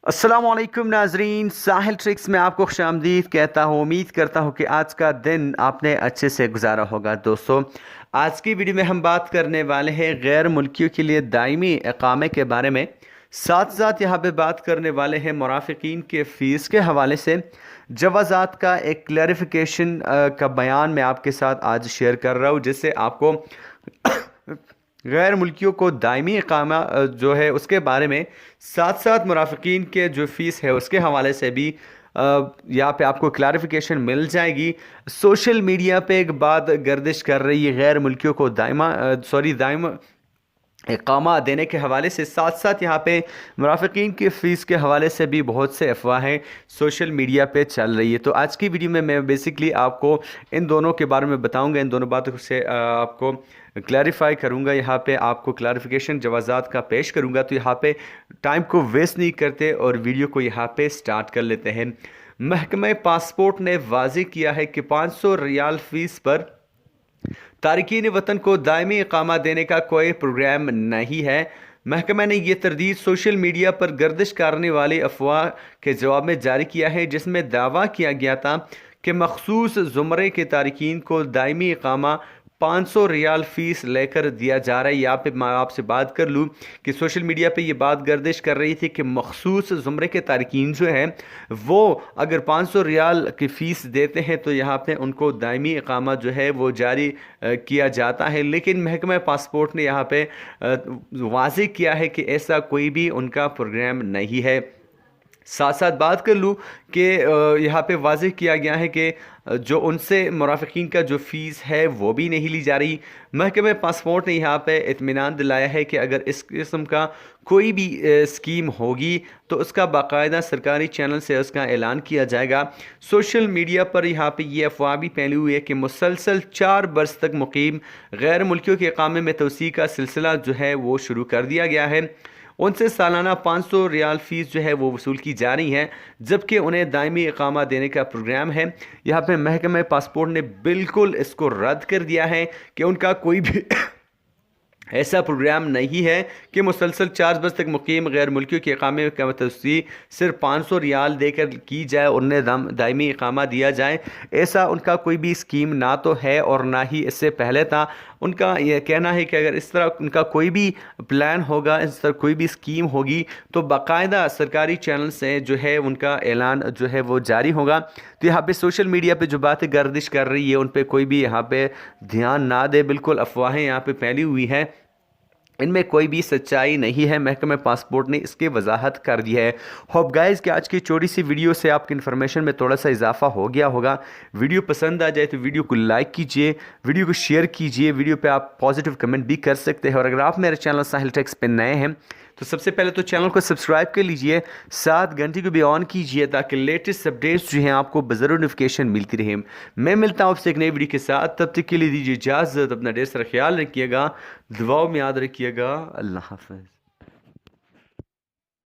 अस्सलाम वालेकुम नाजरीन, साहिल ट्रिक्स में आपको खुशामदीद कहता हूँ। उम्मीद करता हूँ कि आज का दिन आपने अच्छे से गुजारा होगा। दोस्तों, आज की वीडियो में हम बात करने वाले हैं गैर मुल्कियों के लिए दायमी इकामे के बारे में। साथ साथ यहाँ पे बात करने वाले हैं मुराफ़िकीन के फ़ीस के हवाले से जवाज़ात का एक क्लैरिफिकेशन का बयान मैं आपके साथ आज शेयर कर रहा हूँ, जिससे आपको गैर मुल्कियों को दायमी इकामा जो है उसके बारे में, साथ साथ मुराफ़िकीन के जो फ़ीस है उसके हवाले से भी यहाँ पे आपको क्लैरिफिकेशन मिल जाएगी। सोशल मीडिया पे एक बात गर्दिश कर रही है गैर मुल्कियों को दायमा इकामा देने के हवाले से, साथ साथ यहाँ पे मुराफ़िकीन की फ़ीस के हवाले से भी बहुत से अफवाहें सोशल मीडिया पे चल रही है। तो आज की वीडियो में मैं बेसिकली आपको इन दोनों के बारे में बताऊंगा, इन दोनों बातों से आपको क्लैरिफाई करूंगा, यहाँ पे आपको क्लैरिफिकेशन जवाज़ात का पेश करूंगा। तो यहाँ पे टाइम को वेस्ट नहीं करते और वीडियो को यहाँ पे स्टार्ट कर लेते हैं। महकमा पासपोर्ट ने वाज़ेह किया है कि 500 रियाल फ़ीस पर तारकीन वतन को दायमी इकामा देने का कोई प्रोग्राम नहीं है। महकमा ने यह तरदीद सोशल मीडिया पर गर्दिश करने वाली अफवाह के जवाब में जारी किया है, जिसमें दावा किया गया था कि मखसूस ज़ुमरे के तारकीन को दायमी इकामा 500 रियाल फ़ीस लेकर दिया जा रहा है। यहाँ पे मैं आपसे बात कर लूँ कि सोशल मीडिया पे ये बात गर्दिश कर रही थी कि मखसूस ज़ुमरे के तारकीन जो हैं वो अगर 500 रियाल की फ़ीस देते हैं तो यहाँ पे उनको दायमी इकामा जो है वो जारी किया जाता है। लेकिन महकमा पासपोर्ट ने यहाँ पे वाज़ेह किया है कि ऐसा कोई भी उनका प्रोग्राम नहीं है। साथ साथ बात कर लूँ कि यहाँ पे वाज़ेह किया गया है कि जो उनसे मुराफ़िकीन का जो फ़ीस है वो भी नहीं ली जा रही। महकमा पासपोर्ट ने यहाँ पे इत्मीनान दिलाया है कि अगर इस किस्म का कोई भी स्कीम होगी तो उसका बाकायदा सरकारी चैनल से उसका ऐलान किया जाएगा। सोशल मीडिया पर यहाँ पे ये अफवाह भी फैली हुई है कि मुसलसल 4 बरस तक मुकीम गैर मुल्कियों के इकामे में तोसी का सिलसिला जो है वो शुरू कर दिया गया है। उनसे सालाना 500 रियाल फ़ीस जो है वो वसूल की जा रही है, जबकि उन्हें दायमी इकामा देने का प्रोग्राम है। यहाँ पे महकमा पासपोर्ट ने बिल्कुल इसको रद्द कर दिया है कि उनका कोई भी ऐसा प्रोग्राम नहीं है कि मुसलसल 4 बरस तक मुकीम गैर मुल्कियों के इकामे का तस्वीर सिर्फ 500 रियाल देकर की जाए, उन्हें दायमी इकामा दिया जाए। ऐसा उनका कोई भी स्कीम ना तो है और ना ही इससे पहले था। उनका यह कहना है कि अगर इस तरह उनका कोई भी प्लान होगा, इस तरह कोई भी स्कीम होगी तो बाकायदा सरकारी चैनल से जो है उनका ऐलान जो है वो जारी होगा। तो यहाँ पे सोशल मीडिया पे जो बातें गर्दिश कर रही है उन पे कोई भी यहाँ पे ध्यान ना दे, बिल्कुल अफवाहें यहाँ पे फैली हुई हैं, इनमें कोई भी सच्चाई नहीं है। महकमा पासपोर्ट ने इसकी वजाहत कर दी है। होप गाइस कि आज की छोटी सी वीडियो से आपकी इन्फॉर्मेशन में थोड़ा सा इजाफा हो गया होगा। वीडियो पसंद आ जाए तो वीडियो को लाइक कीजिए, वीडियो को शेयर कीजिए, वीडियो पे आप पॉजिटिव कमेंट भी कर सकते हैं। और अगर आप मेरे चैनल साहिल टेक्स पे नए हैं तो सबसे पहले तो चैनल को सब्सक्राइब कर लीजिए, साथ घंटी को भी ऑन कीजिए ताकि लेटेस्ट अपडेट्स जो हैं आपको ज़रूर नोटिफिकेशन मिलती रहे। मैं मिलता हूँ आपसे एक नई वीडियो के साथ, तब तक के लिए दीजिए इजाज़त। अपना ढेर सारा ख्याल रखिएगा, दुआओं में याद रखिएगा। अल्लाह हाफ़िज़।